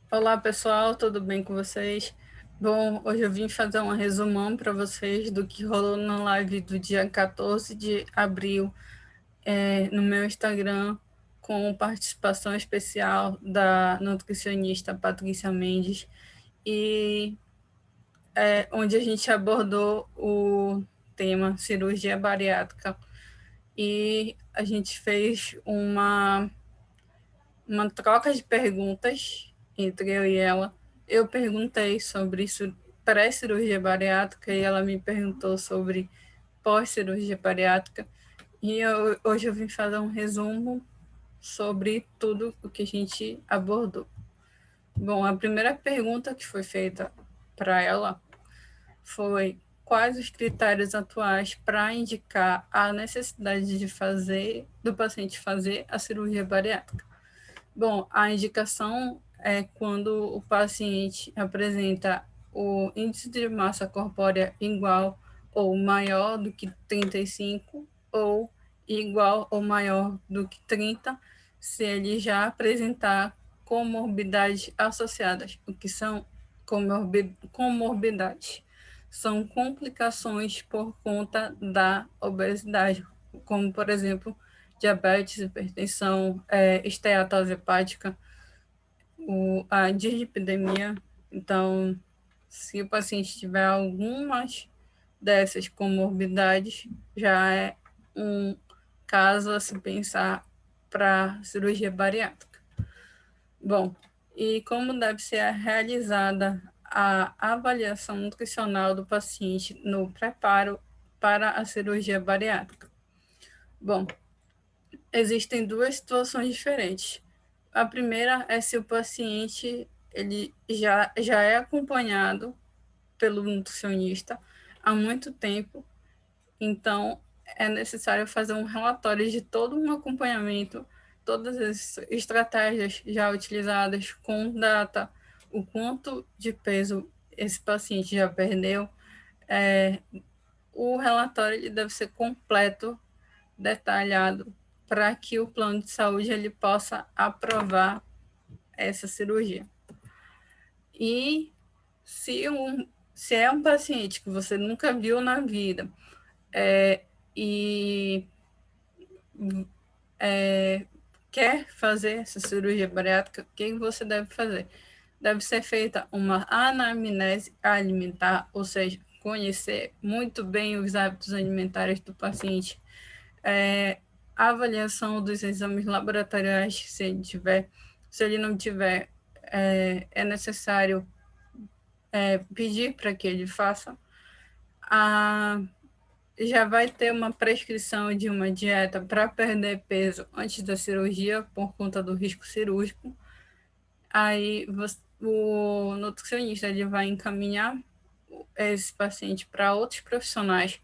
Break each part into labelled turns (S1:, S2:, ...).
S1: Olá pessoal, tudo bem com vocês? Bom, hoje eu vim fazer um resumão para vocês do que rolou na live do dia 14 de abril no meu Instagram, com participação especial da nutricionista Patrícia Mendes, e onde a gente abordou o tema cirurgia bariátrica e a gente fez uma troca de perguntas entre eu e ela. Eu perguntei sobre isso pré-cirurgia bariátrica e ela me perguntou sobre pós-cirurgia bariátrica. Hoje eu vim fazer um resumo sobre tudo o que a gente abordou. Bom, a primeira pergunta que foi feita para ela foi quais os critérios atuais para indicar a necessidade de fazer do paciente fazer a cirurgia bariátrica. Bom, a indicação é quando o paciente apresenta o índice de massa corpórea igual ou maior do que 35 ou igual ou maior do que 30, se ele já apresentar comorbidades associadas. O que são comorbidades? São complicações por conta da obesidade, como, por exemplo, diabetes, hipertensão, esteatose hepática, a dislipidemia. Então, se o paciente tiver algumas dessas comorbidades, já é um caso a se pensar para cirurgia bariátrica. Bom, e como deve ser realizada a avaliação nutricional do paciente no preparo para a cirurgia bariátrica? Bom, existem duas situações diferentes. A primeira é se o paciente ele já é acompanhado pelo nutricionista há muito tempo, então é necessário fazer um relatório de todo um acompanhamento, todas as estratégias já utilizadas, com data, o quanto de peso esse paciente já perdeu. É, o relatório ele deve ser completo, detalhado, para que o plano de saúde ele possa aprovar essa cirurgia. E se é um paciente que você nunca viu na vida e quer fazer essa cirurgia bariátrica, o que você deve fazer? Deve ser feita uma anamnese alimentar, ou seja, conhecer muito bem os hábitos alimentares do paciente, a avaliação dos exames laboratoriais, se ele tiver. Se ele não tiver, é necessário pedir para que ele faça. A, já vai ter uma prescrição de uma dieta para perder peso antes da cirurgia, por conta do risco cirúrgico. Aí o nutricionista ele vai encaminhar esse paciente para outros profissionais,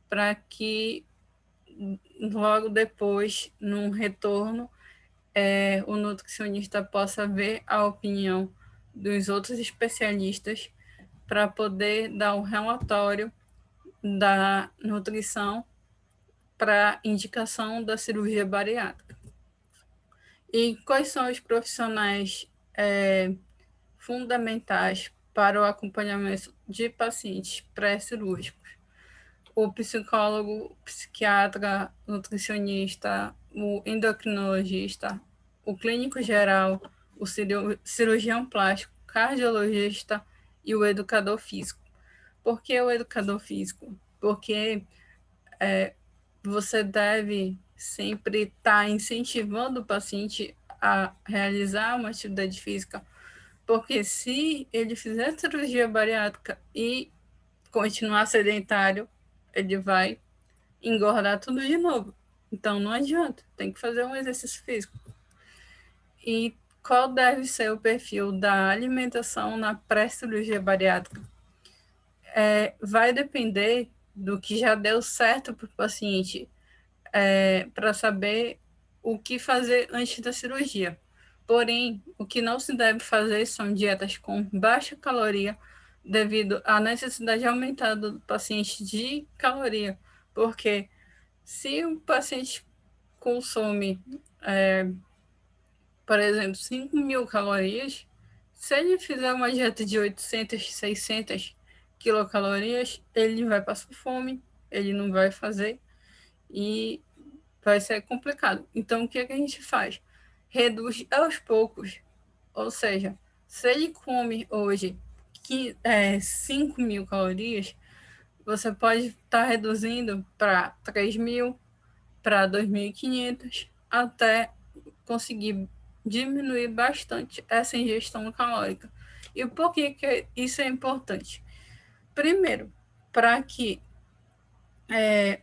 S1: para que logo depois, num retorno, o nutricionista possa ver a opinião dos outros especialistas para poder dar um relatório da nutrição para indicação da cirurgia bariátrica. E quais são os profissionais fundamentais para o acompanhamento de pacientes pré-cirúrgicos? O psicólogo, o psiquiatra, o nutricionista, o endocrinologista, o clínico geral, o cirurgião plástico, cardiologista e o educador físico. Por que o educador físico? Porque você deve sempre estar incentivando o paciente a realizar uma atividade física, porque se ele fizer cirurgia bariátrica e continuar sedentário, ele vai engordar tudo de novo. Então não adianta, tem que fazer um exercício físico. E qual deve ser o perfil da alimentação na pré-cirurgia bariátrica? Vai depender do que já deu certo para o paciente, para saber o que fazer antes da cirurgia. Porém, o que não se deve fazer são dietas com baixa caloria, devido à necessidade aumentada do paciente de caloria, porque se o paciente consome, por exemplo, 5.000 calorias, Se ele fizer uma dieta de 800, 600 quilocalorias, ele vai passar fome, ele não vai fazer e vai ser complicado. Então, o que é que a gente faz? Reduz aos poucos. Ou seja, se ele come hoje 5.000 calorias, você pode estar reduzindo para 3.000, para 2.500, até conseguir diminuir bastante essa ingestão calórica. E por que isso é importante? Primeiro, para que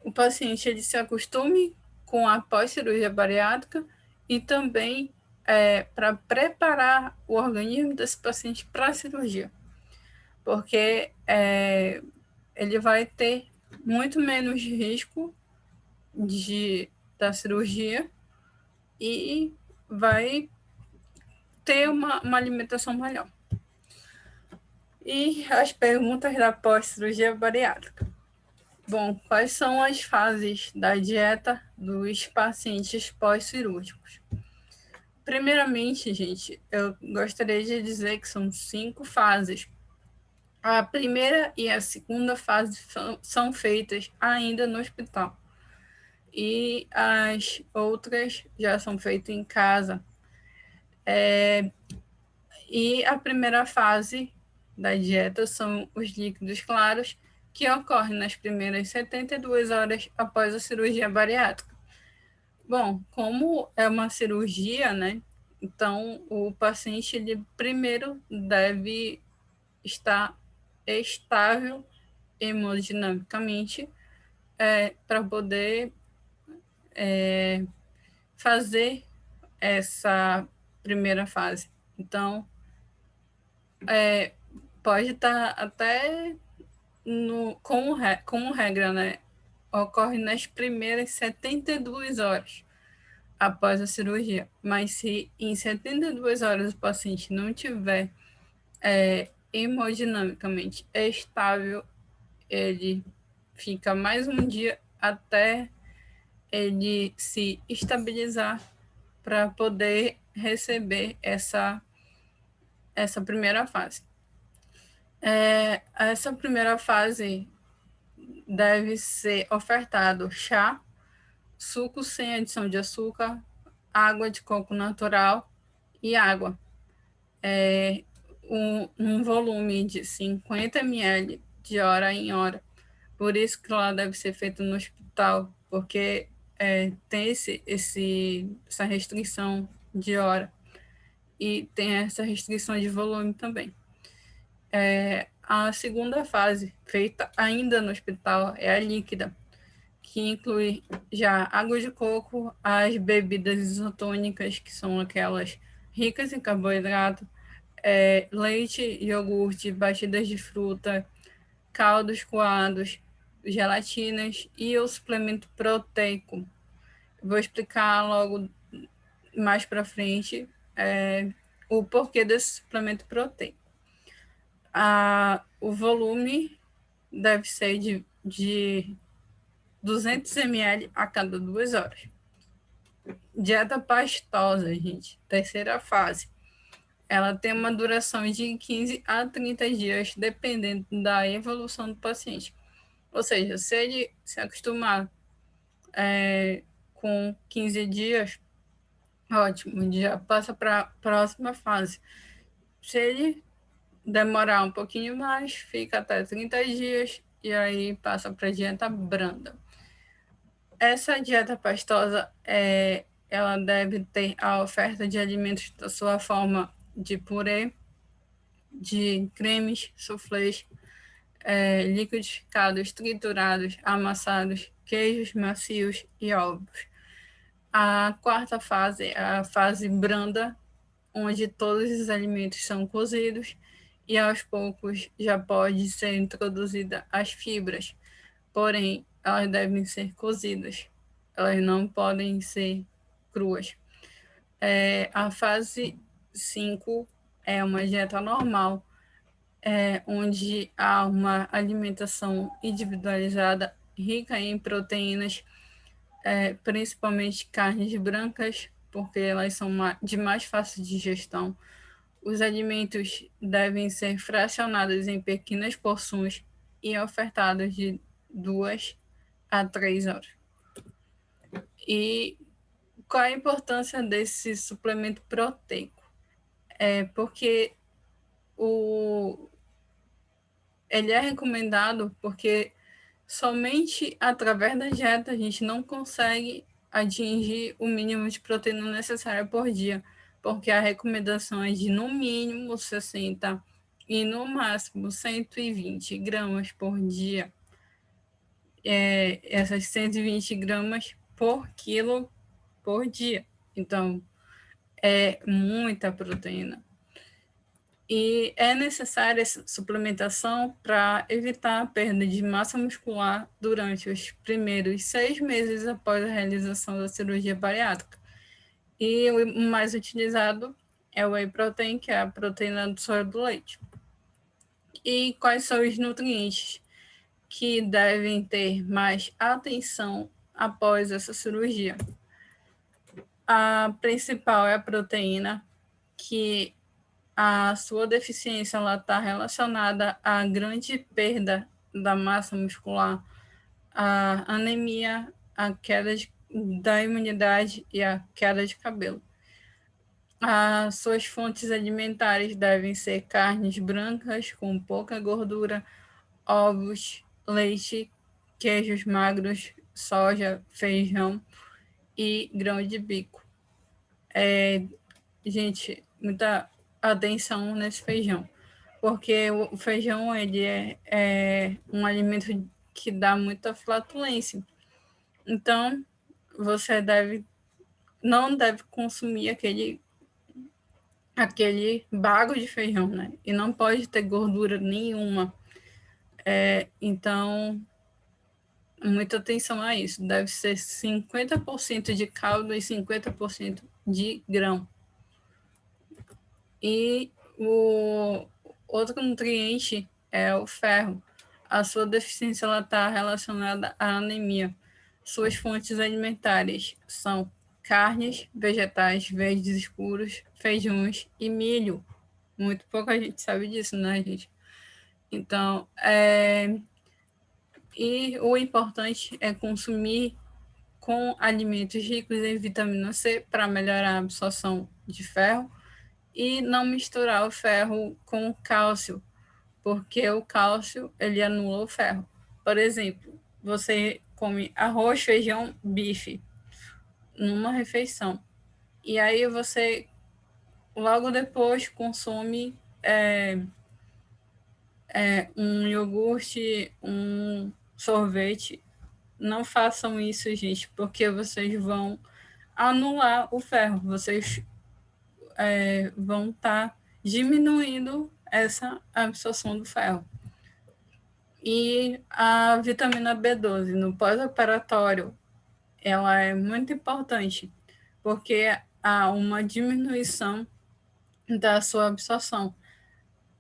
S1: o paciente ele se acostume com a pós-cirurgia bariátrica e também para preparar o organismo desse paciente para a cirurgia, porque ele vai ter muito menos risco da cirurgia e vai ter uma alimentação melhor. E as perguntas da pós-cirurgia bariátrica. Bom, quais são as fases da dieta dos pacientes pós-cirúrgicos? Primeiramente, gente, eu gostaria de dizer que são 5 fases. A primeira e a segunda fase são feitas ainda no hospital. E as outras já são feitas em casa. E a primeira fase da dieta são os líquidos claros, que ocorrem nas primeiras 72 horas após a cirurgia bariátrica. Bom, como é uma cirurgia, né? Então, o paciente ele primeiro deve estar estável hemodinamicamente para poder fazer essa primeira fase. Então, pode estar até como regra, né? Ocorre nas primeiras 72 horas após a cirurgia. Mas se em 72 horas o paciente não tiver hemodinamicamente estável, ele fica mais um dia até ele se estabilizar para poder receber essa primeira fase. Essa primeira fase deve ser ofertado chá, suco sem adição de açúcar, água de coco natural e água. Um volume de 50 ml de hora em hora. Por isso que ela deve ser feita no hospital, porque tem essa restrição de hora e tem essa restrição de volume também. A segunda fase, feita ainda no hospital, é a líquida, que inclui já água de coco, as bebidas isotônicas, que são aquelas ricas em carboidrato, leite, iogurte, batidas de fruta, caldos coados, gelatinas e o suplemento proteico. Vou explicar logo mais para frente o porquê desse suplemento proteico. O volume deve ser de 200 ml a cada 2 horas. Dieta pastosa, gente, terceira fase. Ela tem uma duração de 15 a 30 dias, dependendo da evolução do paciente. Ou seja, se ele se acostumar com 15 dias, ótimo, já passa para a próxima fase. Se ele demorar um pouquinho mais, fica até 30 dias e aí passa para a dieta branda. Essa dieta pastosa, ela deve ter a oferta de alimentos da sua forma de purê, de cremes, soufflés, liquidificados, triturados, amassados, queijos macios e ovos. A quarta fase é a fase branda, onde todos os alimentos são cozidos e aos poucos já pode ser introduzida as fibras, porém elas devem ser cozidas, elas não podem ser cruas. A fase 5 é uma dieta normal, onde há uma alimentação individualizada, rica em proteínas, principalmente carnes brancas, porque elas são de mais fácil digestão, Os alimentos devem ser fracionados em pequenas porções e ofertados de 2 a 3 horas. E qual a importância desse suplemento proteico? É porque o, ele é recomendado porque somente através da dieta a gente não consegue atingir o mínimo de proteína necessária por dia, porque a recomendação é de no mínimo 60 e no máximo 120 gramas por dia. Essas 120 gramas por quilo por dia. Então, é muita proteína. E é necessária essa suplementação para evitar a perda de massa muscular durante os primeiros 6 meses após a realização da cirurgia bariátrica. E o mais utilizado é o whey protein, que é a proteína do soja do leite. E quais são os nutrientes que devem ter mais atenção após essa cirurgia? A principal é a proteína, que a sua deficiência está relacionada à grande perda da massa muscular, à anemia, à queda da imunidade e à queda de cabelo. As suas fontes alimentares devem ser carnes brancas com pouca gordura, ovos, leite, queijos magros, soja, feijão e grão de bico. Gente, muita atenção nesse feijão, porque o feijão ele é um alimento que dá muita flatulência. Então, você não deve consumir aquele bago de feijão, né? E não pode ter gordura nenhuma. Então, muita atenção a isso. Deve ser 50% de caldo e 50% de grão. E o outro nutriente é o ferro. A sua deficiência está relacionada à anemia. Suas fontes alimentares são carnes, vegetais verdes escuros, feijões e milho. Muito pouca gente sabe disso, né, gente? Então, e o importante é consumir com alimentos ricos em vitamina C para melhorar a absorção de ferro e não misturar o ferro com o cálcio, porque o cálcio ele anula o ferro. Por exemplo, você come arroz, feijão, bife numa refeição e aí você logo depois consome um iogurte, um sorvete. Não façam isso, gente, porque vocês vão anular o ferro, vocês vão estar diminuindo essa absorção do ferro. E a vitamina B12 no pós-operatório, ela é muito importante, porque há uma diminuição da sua absorção.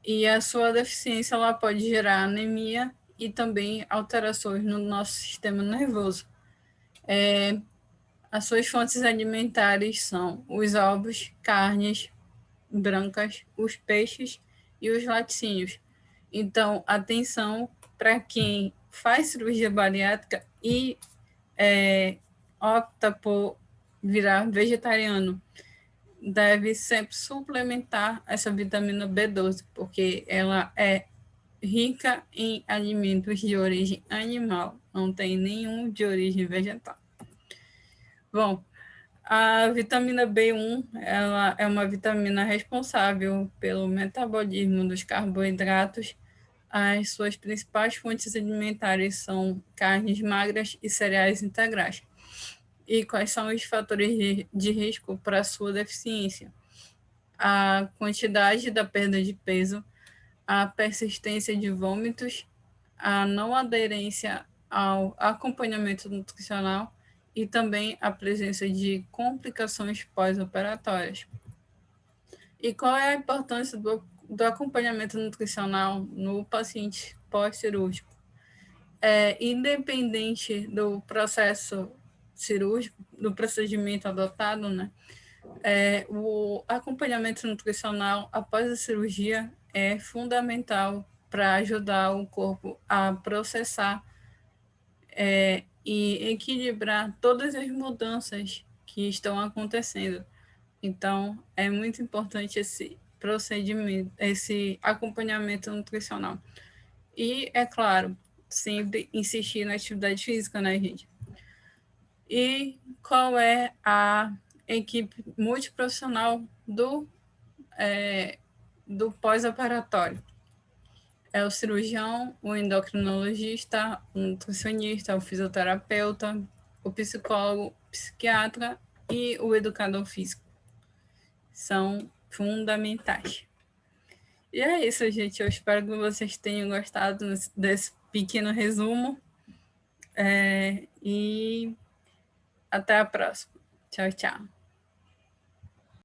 S1: E a sua deficiência ela pode gerar anemia e também alterações no nosso sistema nervoso. As suas fontes alimentares são os ovos, carnes brancas, os peixes e os laticínios. Então, atenção para quem faz cirurgia bariátrica e opta por virar vegetariano. Deve sempre suplementar essa vitamina B12, porque ela é rica em alimentos de origem animal, não tem nenhum de origem vegetal. Bom, a vitamina B1 ela é uma vitamina responsável pelo metabolismo dos carboidratos. As suas principais fontes alimentares são carnes magras e cereais integrais. E quais são os fatores de risco para a sua deficiência? A quantidade da perda de peso, a persistência de vômitos, a não aderência ao acompanhamento nutricional e também a presença de complicações pós-operatórias. E qual é a importância do acompanhamento nutricional no paciente pós-cirúrgico? Independente do processo cirúrgico, do procedimento adotado, né? O acompanhamento nutricional após a cirurgia é fundamental para ajudar o corpo a processar e equilibrar todas as mudanças que estão acontecendo. Então, é muito importante esse procedimento, esse acompanhamento nutricional. E, é claro, sempre insistir na atividade física, né, gente? E qual é a equipe multiprofissional do pós-operatório? É o cirurgião, o endocrinologista, o nutricionista, o fisioterapeuta, o psicólogo, o psiquiatra e o educador físico. São fundamentais. E é isso, gente. Eu espero que vocês tenham gostado desse pequeno resumo. E até a próxima. Tchau, tchau.